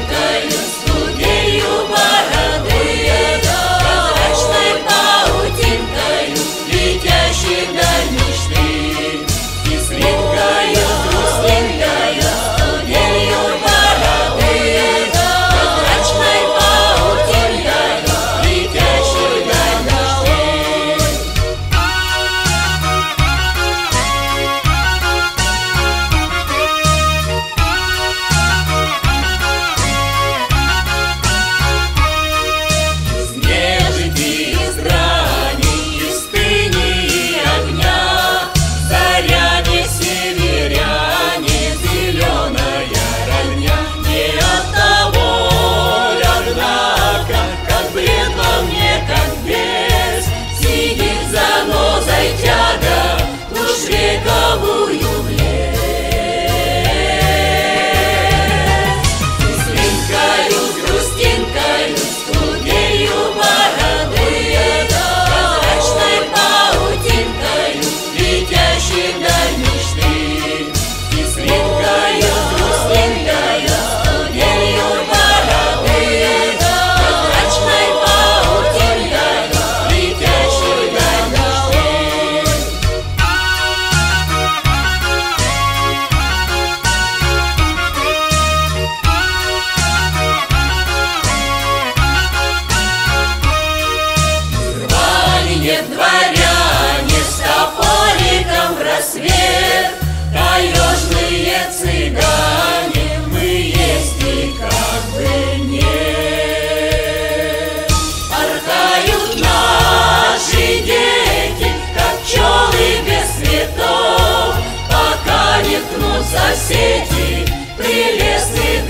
паутинкою, студею бороды, прозрачной паутинкою, летящей вдаль мечты. Кислинкою, грустинкою, студею бороды, прозрачной паутинкою, летящей вдаль мечты. Из нежити, из грани, из тыни и огня, заряне северяне, зеленая родня. Не от того, однако, как бред во мне, как бес, сидит занозой тяга уж вековую в лес. Кислинкою, грустинкою, студею бороды, прозрачной паутинкою, летящей вдаль мечты. Кислинкою, грустинкою, студею бороды, прозрачной паутинкою, летящей вдаль мечты. Дворяне, дворяне, с топориком в рассвет, таежные цыгане, мы есть и как бы нет. Порхают наши дети, как пчелы без цветов, пока не ткнутся сети прелестных